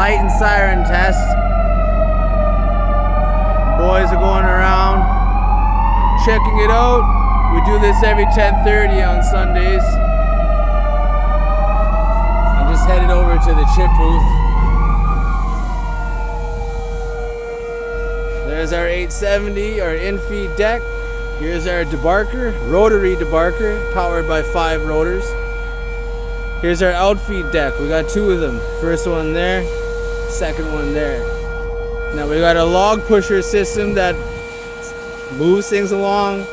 light and siren test. Boys are going around checking it out. We do this every 10:30 on Sundays. I'm just headed over to the chip booth. There's our 870, our in-feed deck. Here's our debarker, rotary debarker, powered by 5 rotors. Here's our outfeed deck. We got 2 of them. First one there, second one there. Now we got a log pusher system that moves things along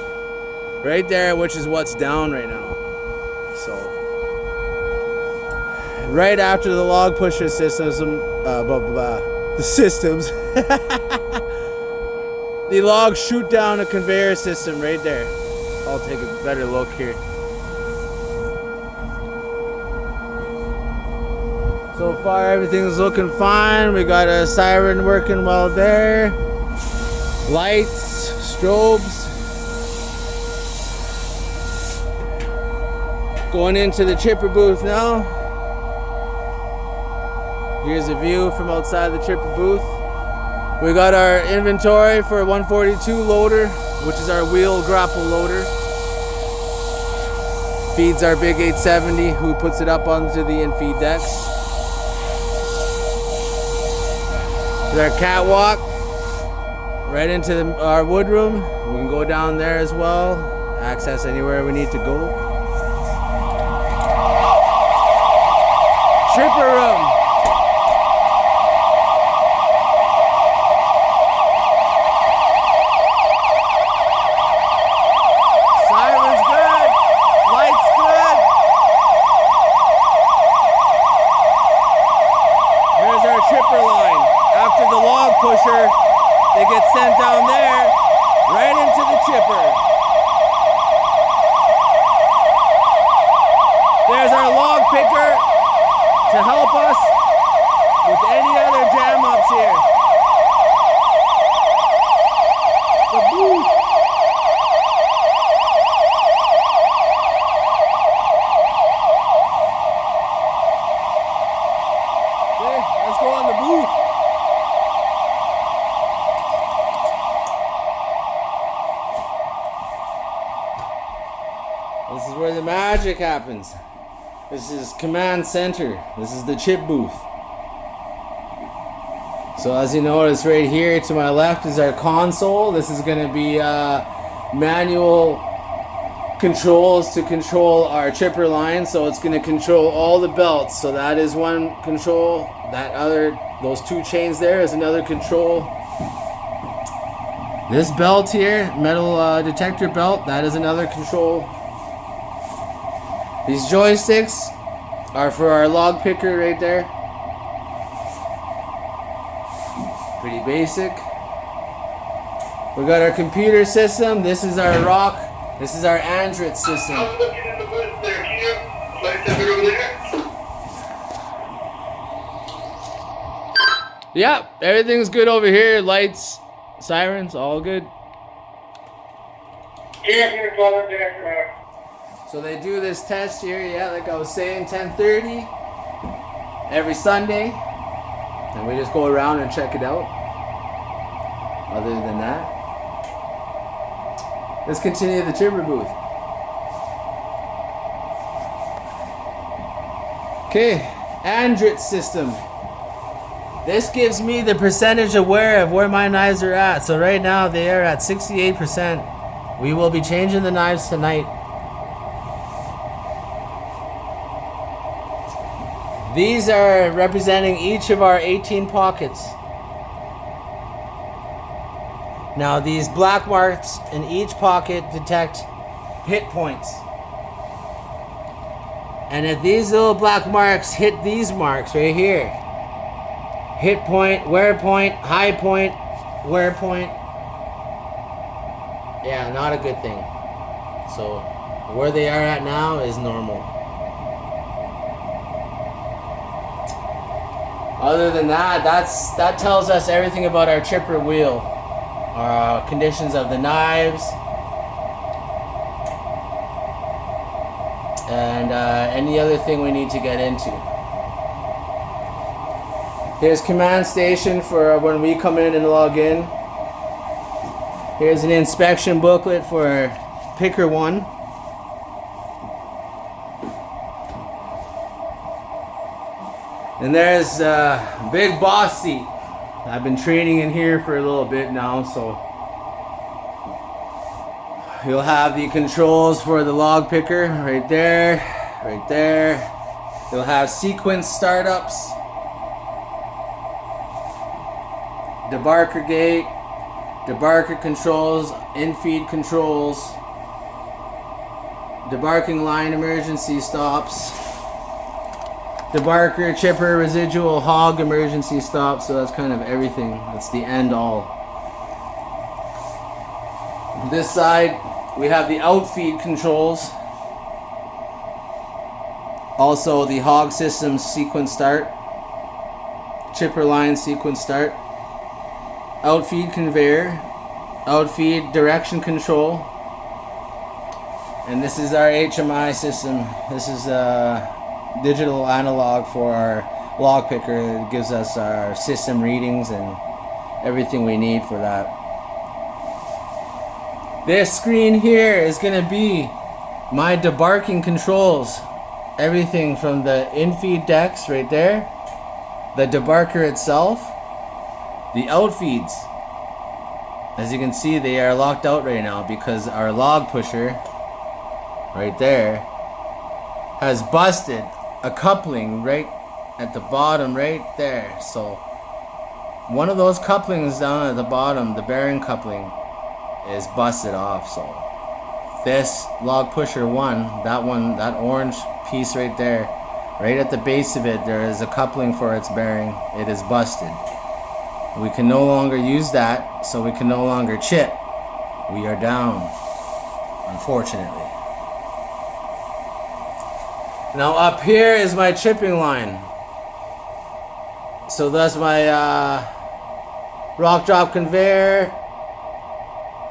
right there, which is what's down right now. So right after the log pusher systems, the systems, the logs shoot down a conveyor system right there. I'll take a better look here. So far everything's looking fine. We got a siren working well there. Lights, strobes. Going into the chipper booth now. Here's a view from outside the chipper booth. We got our inventory for a 142 loader, which is our wheel grapple loader. Feeds our big 870, who puts it up onto the in-feed decks. There's our catwalk right into our woodroom. We can go down there as well, access anywhere we need to go. Chipper room. Siren's good. Lights good. Here's our chipper line. After the log pusher, they get sent down there, right into the chipper. There's our log picker to help us with any other jam ups here. The booth. Okay, let's go on the booth. This is where the magic happens. This is command center. This is the chip booth. So as you notice right here to my left is our console. This is going to be manual controls to control our chipper line. So it's going to control all the belts. So that is one control. Those 2 chains there is another control. This belt here, metal detector belt, that is another control. These joysticks are for our log picker right there. Pretty basic. We got our computer system. This is our rock. This is our Android system. I was looking in the booth there. Can you place that over there? Yeah, everything's good over here. Lights, sirens, all good. Yeah, here's all there. So they do this test here, yeah, like I was saying, 10:30 every Sunday. And we just go around and check it out. Other than that, let's continue the chipper booth. Okay, Android system. This gives me the percentage aware of where my knives are at. So right now they are at 68%. We will be changing the knives tonight. These are representing each of our 18 pockets. Now these black marks in each pocket detect hit points. And if these little black marks hit these marks right here, hit point, wear point, high point, wear point, yeah, not a good thing. So where they are at now is normal. Other than that, that tells us everything about our chipper wheel, our conditions of the knives, and any other thing we need to get into. Here's command station for when we come in and log in. Here's an inspection booklet for picker 1. And there's big boss seat. I've been training in here for a little bit now, so you'll have the controls for the log picker right there, right there. You'll have sequence startups, debarker gate, debarker controls, in-feed controls, debarking line emergency stops, debarker, chipper, residual, hog emergency stops. So that's kind of everything. That's the end all. This side we have the outfeed controls. Also the hog system sequence start, chipper line sequence start, outfeed conveyor, outfeed direction control, and this is our HMI system. This is digital analog for our log picker. It gives us our system readings and everything we need for that. This screen here is going to be my debarking controls. Everything from the in-feed decks right there, the debarker itself, the outfeeds. As you can see, they are locked out right now because our log pusher right there has busted a coupling right at the bottom right there. So one of those couplings down at the bottom, the bearing coupling, is busted off. So this log pusher one, that orange piece right there, right at the base of it, there is a coupling for its bearing. It is busted. We can no longer use that, so we can no longer chip. We are down, unfortunately. Now up here is my chipping line. So that's my rock drop conveyor,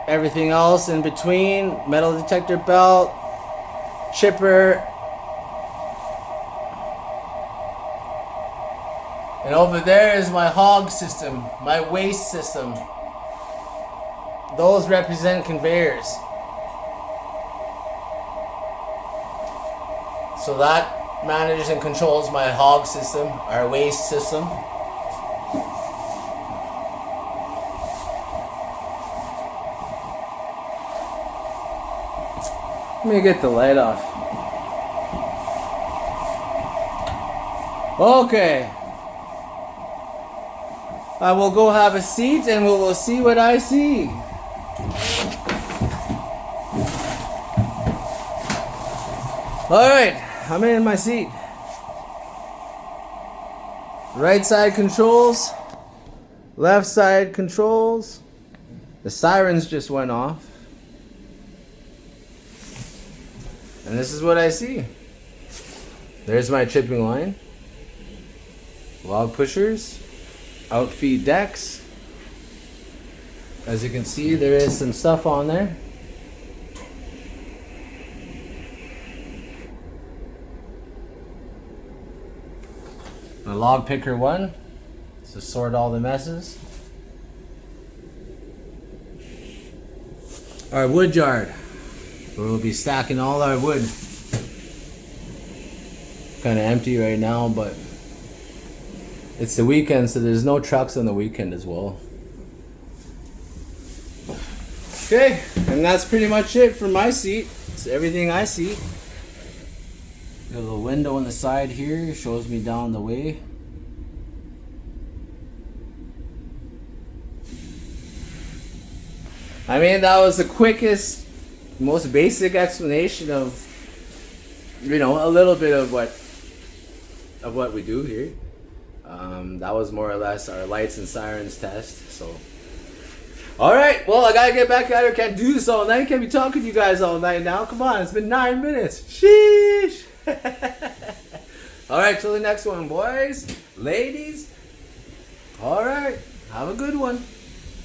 everything else in between, metal detector belt, chipper, and over there is my hog system, my waste system. Those represent conveyors. So that manages and controls my hog system, our waste system. Let me get the light off. Okay. I will go have a seat and we will see what I see. Alright, I'm in my seat. Right side controls, left side controls. The sirens just went off. And this is what I see. There's my chipping line, log pushers, outfeed decks. As you can see, there is some stuff on there. My log picker one to sort all the messes. Our wood yard, where we'll be stacking all our wood. Kind of empty right now, but it's the weekend, so there's no trucks on the weekend as well. Okay, and that's pretty much it for my seat. It's everything I see. Got a little window on the side here, shows me down the way. I mean, that was the quickest, most basic explanation of, you know, a little bit of what we do here. That was more or less our lights and sirens test. So, all right. Well, I gotta get back at it. Can't do this all night. Can't be talking to you guys all night now. Come on, it's been 9 minutes. Sheesh. All right, till the next one, boys, ladies. All right, have a good one.